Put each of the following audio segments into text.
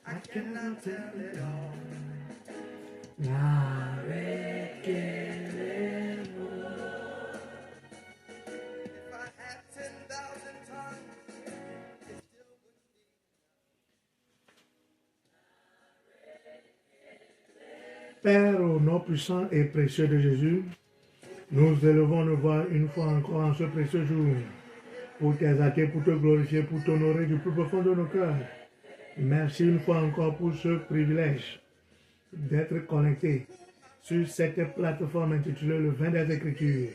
I cannot tell it all. Père, au nom puissant et précieux de Jésus, nous élevons nos voix une fois encore en ce précieux jour pour t'exalter, pour te glorifier, pour t'honorer du plus profond de nos cœurs. Merci une fois encore pour ce privilège d'être connecté sur cette plateforme intitulée Le Vin des Écritures.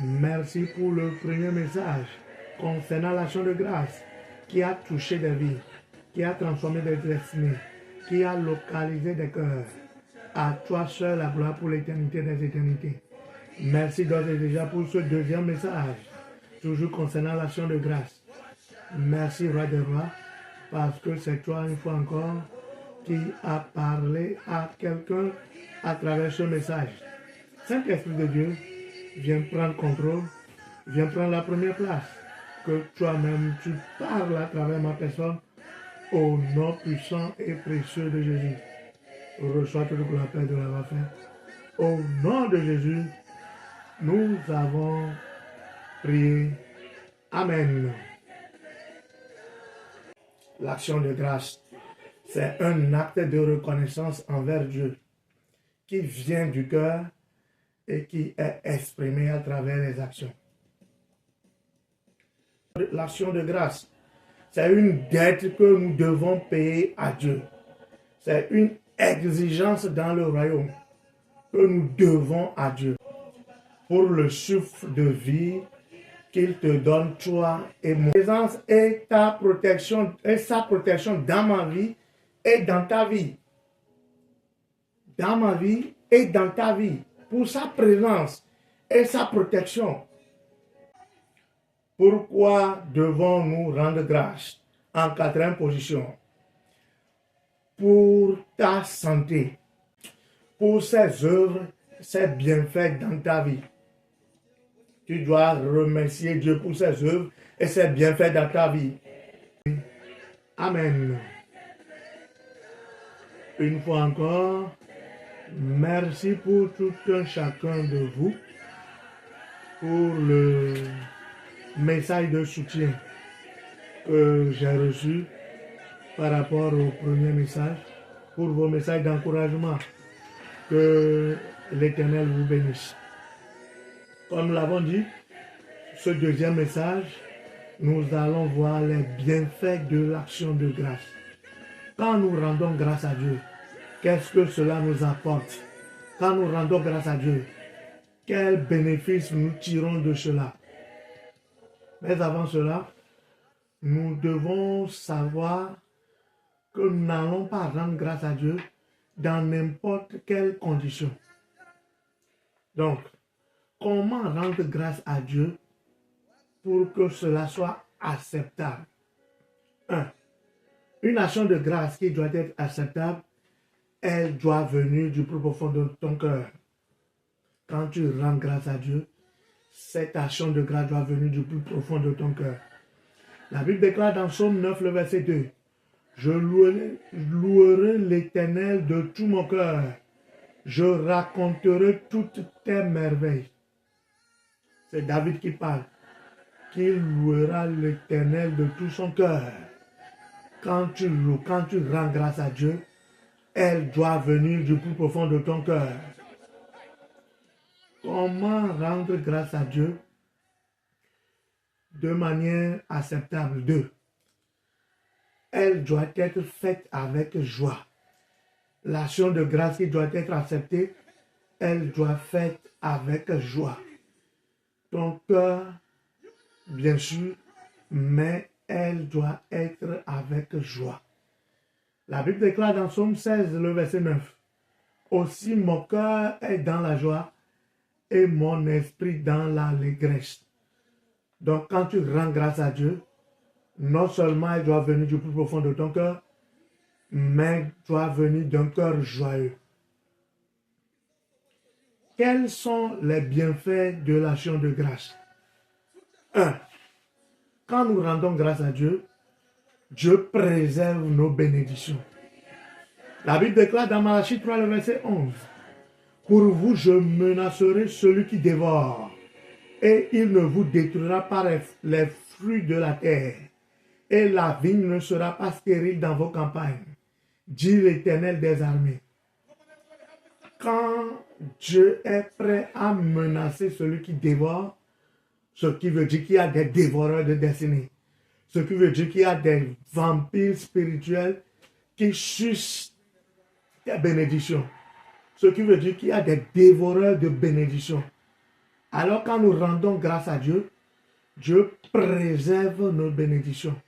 Merci pour le premier message concernant l'action de grâce qui a touché des vies, qui a transformé des destinées, qui a localisé des cœurs. À toi seul la gloire pour l'éternité des éternités. Merci d'ores et déjà pour ce deuxième message, toujours concernant l'action de grâce. Merci, Roi des Rois, parce que c'est toi une fois encore qui a parlé à quelqu'un à travers ce message. Saint-Esprit de Dieu, viens prendre contrôle, viens prendre la première place. Que toi-même tu parles à travers ma personne au nom puissant et précieux de Jésus. Reçois toute la paix de l'avoir fait. Au nom de Jésus, nous avons prié. Amen. L'action de grâce, c'est un acte de reconnaissance envers Dieu qui vient du cœur et qui est exprimé à travers les actions. L'action de grâce, c'est une dette que nous devons payer à Dieu. C'est une exigence dans le royaume que nous devons à Dieu pour le souffle de vie qu'il te donne, toi et moi. Sa présence et ta protection, et sa protection dans ma vie et dans ta vie. Dans ma vie et dans ta vie. Pour sa présence et sa protection. Pourquoi devons-nous rendre grâce? En quatrième position. Pour ta santé, pour ses œuvres, ses bienfaits dans ta vie. Tu dois remercier Dieu pour ses œuvres et ses bienfaits dans ta vie. Amen. Une fois encore, merci pour tout un chacun de vous, pour le message de soutien que j'ai reçu par rapport au premier message, pour vos messages d'encouragement. Que l'Éternel vous bénisse. Comme nous l'avons dit, ce deuxième message, nous allons voir les bienfaits de l'action de grâce. Quand nous rendons grâce à Dieu, qu'est-ce que cela nous apporte? Quand nous rendons grâce à Dieu, quels bénéfices nous tirons de cela? Mais avant cela, nous devons savoir que nous n'allons pas rendre grâce à Dieu dans n'importe quelle condition. Donc, comment rendre grâce à Dieu pour que cela soit acceptable? 1. Une action de grâce qui doit être acceptable, elle doit venir du plus profond de ton cœur. Quand tu rends grâce à Dieu, cette action de grâce doit venir du plus profond de ton cœur. La Bible déclare dans Psaume 9, le verset 2, « Je louerai l'Éternel de tout mon cœur. Je raconterai toutes tes merveilles. » C'est David qui parle. Qu'il louera l'Éternel de tout son cœur. Quand tu loues, quand tu rends grâce à Dieu, elle doit venir du plus profond de ton cœur. Comment rendre grâce à Dieu de manière acceptable? 2. Elle doit être faite avec joie. L'action de grâce qui doit être acceptée, elle doit être faite avec joie. Ton cœur, bien sûr, mais elle doit être avec joie. La Bible déclare dans Psaume 16, le verset 9, « Aussi mon cœur est dans la joie et mon esprit dans l'allégresse. » Donc quand tu rends grâce à Dieu, non seulement elle doit venir du plus profond de ton cœur, mais doit venir d'un cœur joyeux. Quels sont les bienfaits de l'action de grâce? 1. Quand nous rendons grâce à Dieu, Dieu préserve nos bénédictions. La Bible déclare dans Malachie 3, le verset 11. Pour vous, je menacerai celui qui dévore, et il ne vous détruira pas les fruits de la terre, et la vigne ne sera pas stérile dans vos campagnes, dit l'Éternel des armées. Quand Dieu est prêt à menacer celui qui dévore, ce qui veut dire qu'il y a des dévoreurs de destinée, ce qui veut dire qu'il y a des vampires spirituels qui sucent des bénédictions. Ce qui veut dire qu'il y a des dévoreurs de bénédictions. Alors quand nous rendons grâce à Dieu, Dieu préserve nos bénédictions.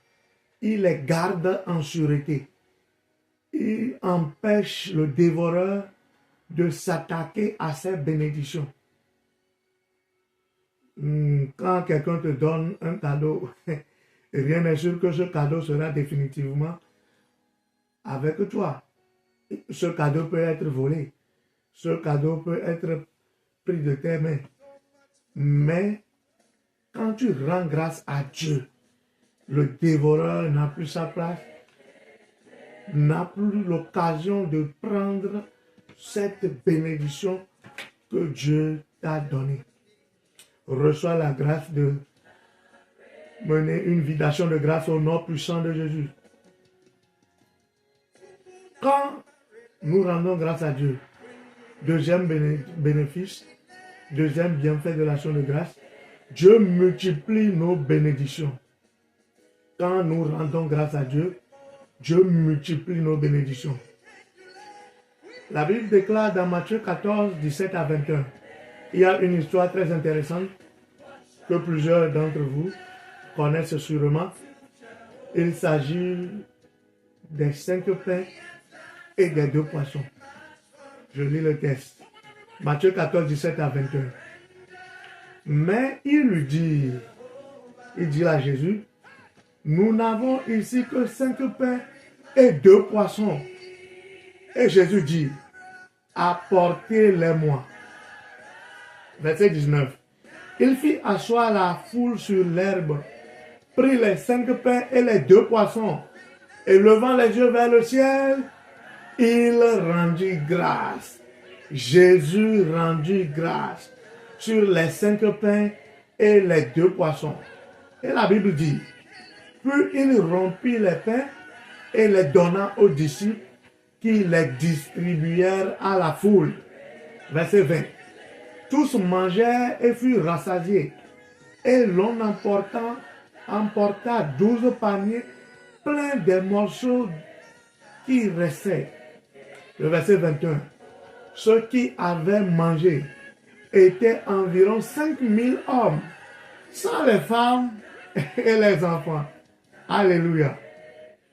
Il les garde en sûreté. Il empêche le dévoreur de s'attaquer à ces bénédictions. Quand quelqu'un te donne un cadeau, rien n'est sûr que ce cadeau sera définitivement avec toi. Ce cadeau peut être volé. Ce cadeau peut être pris de tes mains. Mais quand tu rends grâce à Dieu, le dévoreur n'a plus sa place, n'a plus l'occasion de prendre cette bénédiction que Dieu t'a donnée. Reçois la grâce de mener une vie d'action de grâce au nom puissant de Jésus. Quand nous rendons grâce à Dieu, deuxième bénéfice, deuxième bienfait de l'action de grâce, Dieu multiplie nos bénédictions. Quand nous rendons grâce à Dieu, Dieu multiplie nos bénédictions. La Bible déclare dans Matthieu 14, 17 à 21, il y a une histoire très intéressante que plusieurs d'entre vous connaissent sûrement. Il s'agit des 5 pains et des 2 poissons. Je lis le texte. Matthieu 14, 17 à 21. Mais il dit à Jésus, nous n'avons ici que 5 pains et 2 poissons. Et Jésus dit, apportez-les-moi. Verset 19. Il fit asseoir la foule sur l'herbe, prit les 5 pains et les 2 poissons, et levant les yeux vers le ciel, il rendit grâce. Jésus rendit grâce sur les 5 pains et les 2 poissons. Et la Bible dit, puis il rompit les pains et les donna aux disciples qui les distribuèrent à la foule. Verset 20. Tous mangèrent et furent rassasiés, et l'on emporta 12 paniers pleins des morceaux qui restaient. Le verset 21. Ceux qui avaient mangé étaient environ 5000 hommes, sans les femmes et les enfants. Alléluia.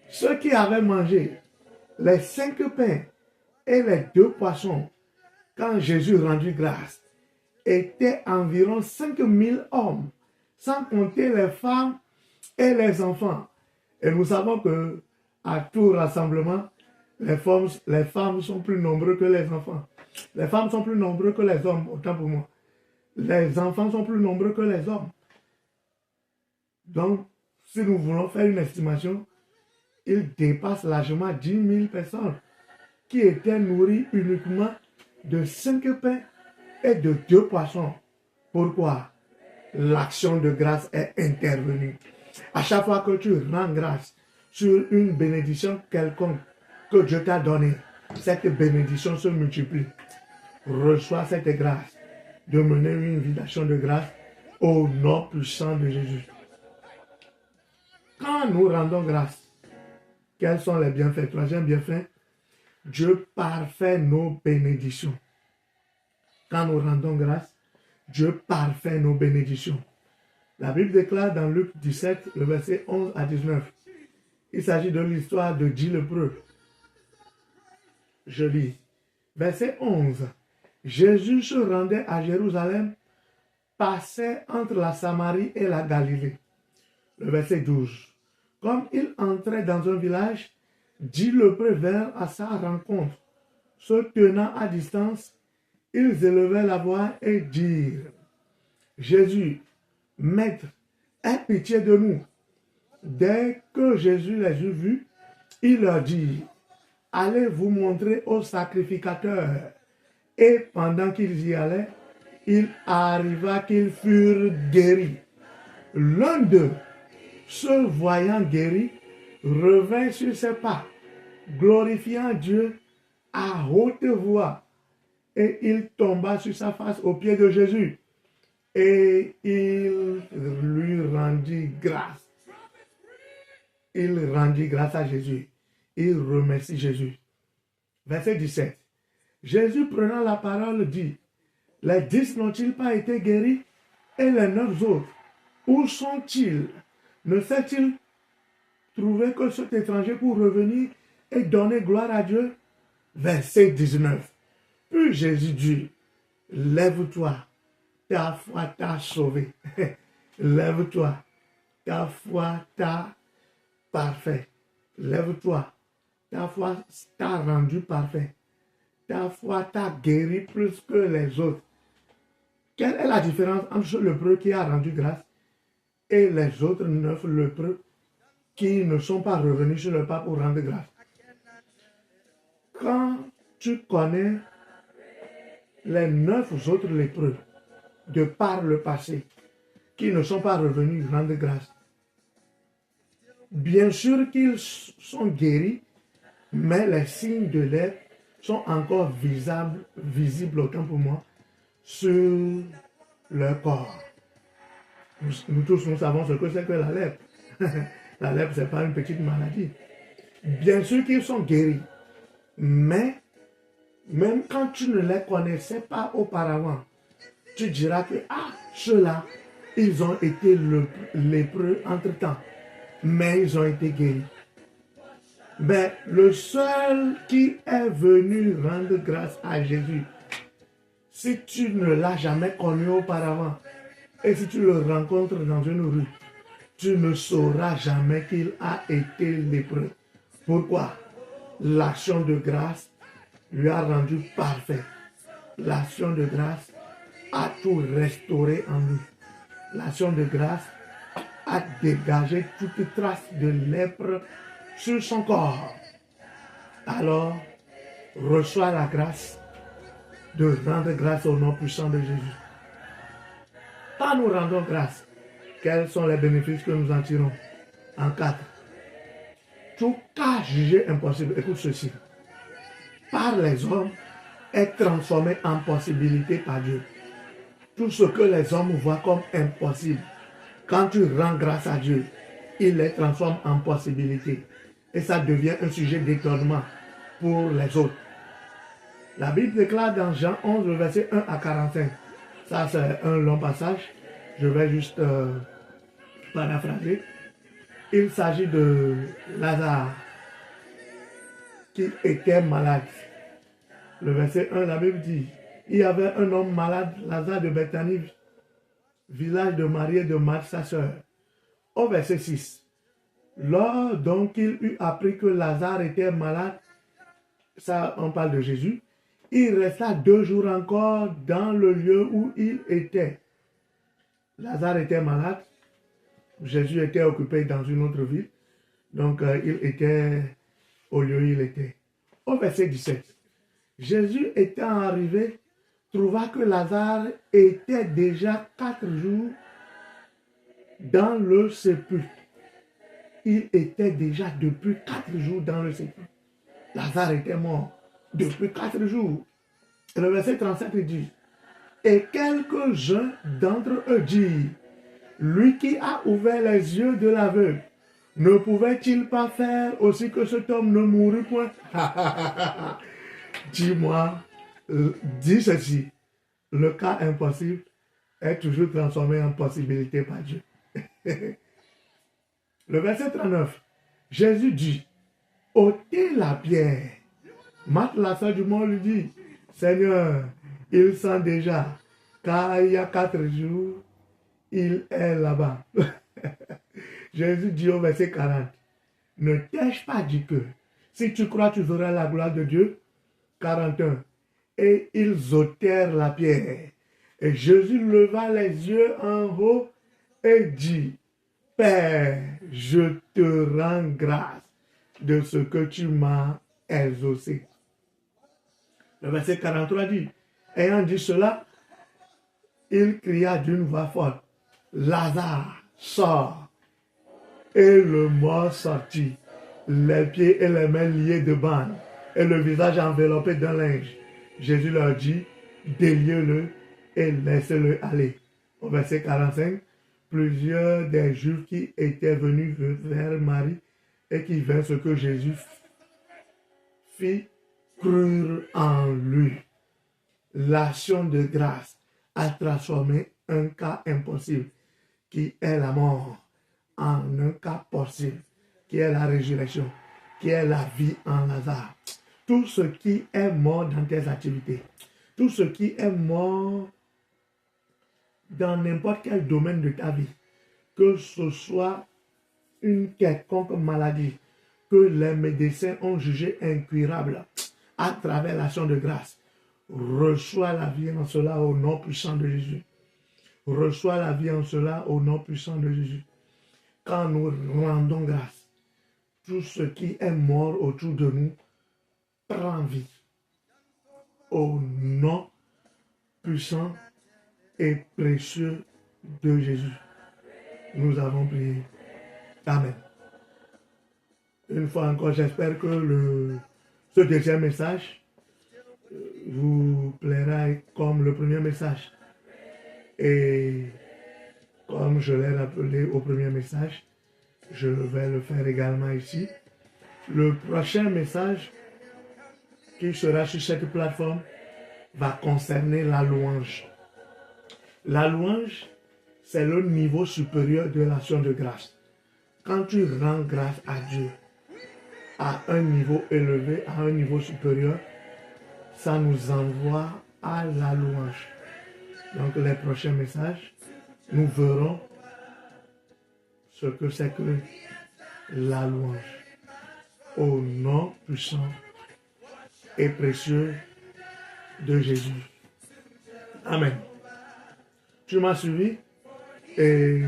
Ceux qui avaient mangé les 5 pains et les 2 poissons, quand Jésus rendit grâce, étaient environ 5000 hommes, sans compter les femmes et les enfants. Et nous savons que à tout rassemblement, les femmes sont plus nombreux que les enfants. Les femmes sont plus nombreux que les hommes, autant pour moi. Les enfants sont plus nombreux que les hommes. Donc, si nous voulons faire une estimation, il dépasse largement 10 000 personnes qui étaient nourries uniquement de 5 pains et de 2 poissons. Pourquoi? L'action de grâce est intervenue. À chaque fois que tu rends grâce sur une bénédiction quelconque que Dieu t'a donnée, cette bénédiction se multiplie. Reçois cette grâce de mener une vie d'action de grâce au nom puissant de Jésus. Quand nous rendons grâce, quels sont les bienfaits? Troisième bienfait, Dieu parfait nos bénédictions. Quand nous rendons grâce, Dieu parfait nos bénédictions. La Bible déclare dans Luc 17, le verset 11 à 19. Il s'agit de l'histoire de 10 lépreux. Je lis. Verset 11. Jésus se rendait à Jérusalem, passait entre la Samarie et la Galilée. Le verset 12. Comme il entrait dans un village, 10 lépreux vinrent à sa rencontre. Se tenant à distance, ils élevaient la voix et dirent, Jésus, Maître, aie pitié de nous. Dès que Jésus les eut vus, il leur dit, allez vous montrer au sacrificateur. Et pendant qu'ils y allaient, il arriva qu'ils furent guéris. L'un d'eux, se voyant guéri, revint sur ses pas, glorifiant Dieu à haute voix. Et il tomba sur sa face aux pieds de Jésus. Et il lui rendit grâce. Il rendit grâce à Jésus. Il remercie Jésus. Verset 17. Jésus prenant la parole dit, les 10 n'ont-ils pas été guéris? Et les 9 autres, où sont-ils? Ne s'est-il trouvé que cet étranger pour revenir et donner gloire à Dieu? Verset 19. Puis Jésus dit, lève-toi, ta foi t'a sauvé. Lève-toi, ta foi t'a parfait. Lève-toi, ta foi t'a rendu parfait. Ta foi t'a guéri plus que les autres. Quelle est la différence entre ce lépreux qui a rendu grâce et les autres 9 lépreux qui ne sont pas revenus sur le pas pour rendre grâce? Quand tu connais les 9 autres lépreux de par le passé qui ne sont pas revenus rendre grâce, bien sûr qu'ils sont guéris, mais les signes de lèpre sont encore visibles autant pour moi sur leur corps. Nous tous, nous savons ce que c'est que la lèpre. La lèpre, ce n'est pas une petite maladie. Bien sûr qu'ils sont guéris, mais même quand tu ne les connaissais pas auparavant, tu diras que, ceux-là, ils ont été lépreux entre-temps, mais ils ont été guéris. Mais le seul qui est venu rendre grâce à Jésus, si tu ne l'as jamais connu auparavant, et si tu le rencontres dans une rue, tu ne sauras jamais qu'il a été lépreux. Pourquoi? L'action de grâce lui a rendu parfait. L'action de grâce a tout restauré en lui. L'action de grâce a dégagé toute trace de lèpre sur son corps. Alors, reçois la grâce de rendre grâce au nom puissant de Jésus. Quand nous rendons grâce, quels sont les bénéfices que nous en tirons? En 4. Tout cas jugé impossible, écoute ceci, par les hommes est transformé en possibilité par Dieu. Tout ce que les hommes voient comme impossible, quand tu rends grâce à Dieu, il les transforme en possibilité. Et ça devient un sujet d'étonnement pour les autres. La Bible déclare dans Jean 11, le verset 1 à 45. Ça, c'est un long passage. Je vais juste paraphraser. Il s'agit de Lazare qui était malade. Le verset 1, la Bible dit, il y avait un homme malade, Lazare de Bethanie, village de Marie et de Marthe, sa sœur. Au verset 6, lors donc il eut appris que Lazare était malade, ça on parle de Jésus, il resta 2 jours encore dans le lieu où il était. Lazare était malade, Jésus était occupé dans une autre ville, donc il était au lieu où il était. Au verset 17, Jésus étant arrivé, trouva que Lazare était déjà 4 jours dans le sépulcre. Il était déjà depuis 4 jours dans le sépulcre. Lazare était mort depuis 4 jours. Et le verset 37 dit, et quelques-uns d'entre eux dirent, lui qui a ouvert les yeux de l'aveugle, ne pouvait-il pas faire aussi que cet homme ne mourût point? Dis-moi, dis ceci, le cas impossible est toujours transformé en possibilité par Dieu. Le verset 39, Jésus dit, ôtez la pierre. Marthe, la sœur du mort, lui dit, Seigneur, il sent déjà, car il y a 4 jours, il est là-bas. Jésus dit au verset 40, ne t'ai-je pas dit que si tu crois, tu verras la gloire de Dieu? 41. Et ils ôtèrent la pierre. Et Jésus leva les yeux en haut et dit, Père, je te rends grâce de ce que tu m'as exaucé. Le verset 43 dit, ayant dit cela, il cria d'une voix forte, Lazare, sors. Et le mort sortit, les pieds et les mains liés de bandes, et le visage enveloppé d'un linge. Jésus leur dit, déliez-le et laissez-le aller. Au verset 45, plusieurs des Juifs qui étaient venus vers Marie et qui virent ce que Jésus fit, crurent en lui. L'action de grâce a transformé un cas impossible, qui est la mort, en un cas possible, qui est la résurrection, qui est la vie en Lazare. Tout ce qui est mort dans tes activités, tout ce qui est mort dans n'importe quel domaine de ta vie, que ce soit une quelconque maladie que les médecins ont jugé incurable, à travers l'action de grâce, reçois la vie en cela au nom puissant de Jésus. Reçois la vie en cela au nom puissant de Jésus. Quand nous rendons grâce, tout ce qui est mort autour de nous prend vie. Au nom puissant et précieux de Jésus, nous avons prié. Amen. Une fois encore, j'espère que ce deuxième message vous plaira comme le premier message. Et comme je l'ai rappelé au premier message, je vais le faire également ici. Le prochain message qui sera sur cette plateforme va concerner la louange. La louange, c'est le niveau supérieur de l'action de grâce. Quand tu rends grâce à Dieu à un niveau élevé, à un niveau supérieur, ça nous envoie à la louange. Donc les prochains messages, nous verrons ce que c'est que la louange. Au nom puissant et précieux de Jésus. Amen. Tu m'as suivi et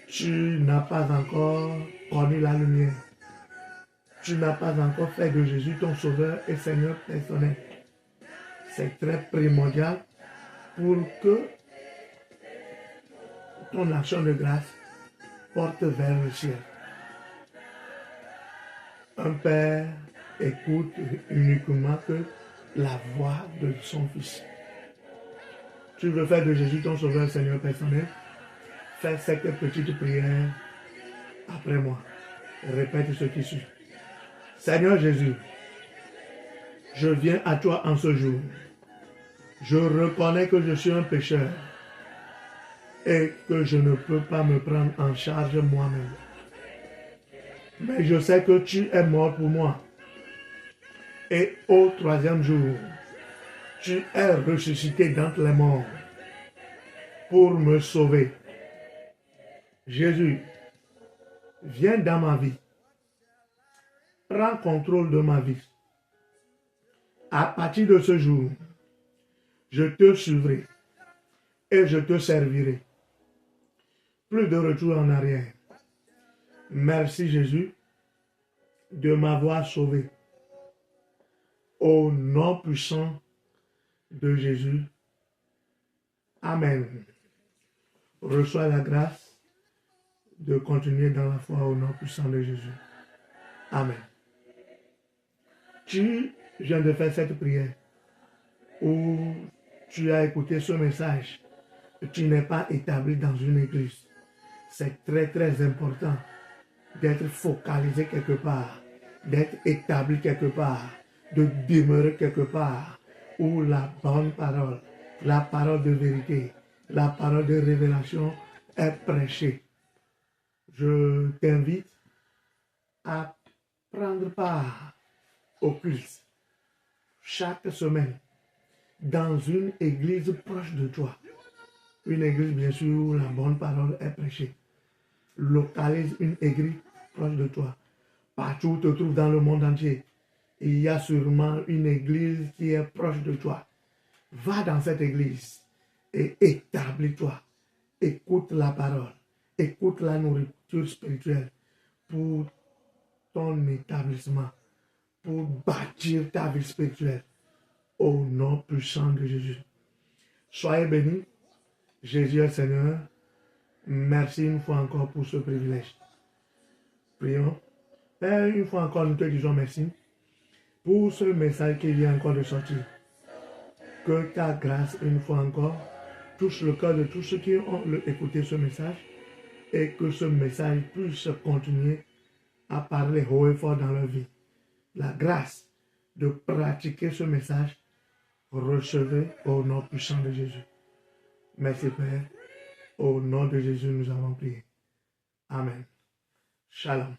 tu n'as pas encore connu la lumière. Tu n'as pas encore fait de Jésus ton sauveur et Seigneur personnel. C'est très primordial pour que ton action de grâce porte vers le ciel. Un père écoute uniquement que la voix de son fils. Tu veux faire de Jésus ton sauveur, Seigneur personnel, fais cette petite prière après moi. Répète ce qui suit. Seigneur Jésus, je viens à toi en ce jour. Je reconnais que je suis un pécheur et que je ne peux pas me prendre en charge moi-même. Mais je sais que tu es mort pour moi. Et au troisième jour, tu es ressuscité d'entre les morts pour me sauver. Jésus, viens dans ma vie. Prends contrôle de ma vie. À partir de ce jour, je te suivrai et je te servirai. Plus de retour en arrière. Merci Jésus de m'avoir sauvé. Au nom puissant de Jésus. Amen. Reçois la grâce de continuer dans la foi au nom puissant de Jésus. Amen. Tu viens de faire cette prière ou tu as écouté ce message. Tu n'es pas établi dans une église. C'est très très important d'être focalisé quelque part, d'être établi quelque part, de demeurer quelque part où la bonne parole, la parole de vérité, la parole de révélation est prêchée. Je t'invite à prendre part au culte chaque semaine dans une église proche de toi. Une église, bien sûr, où la bonne parole est prêchée. Localise une église proche de toi. Partout où tu te trouves dans le monde entier, il y a sûrement une église qui est proche de toi. Va dans cette église et établis-toi. Écoute la parole écoute la nourriture spirituelle pour ton établissement, pour bâtir ta vie spirituelle. Au nom puissant de Jésus. Soyez bénis. Jésus est Seigneur. Merci une fois encore pour ce privilège. Prions. Père, une fois encore, nous te disons merci pour ce message qui vient encore de sortir. Que ta grâce, une fois encore, touche le cœur de tous ceux qui ont écouté ce message et que ce message puisse continuer à parler haut et fort dans leur vie. La grâce de pratiquer ce message, recevez au nom puissant de Jésus. Merci Père. Au nom de Jésus, nous avons prié. Amen. Shalom.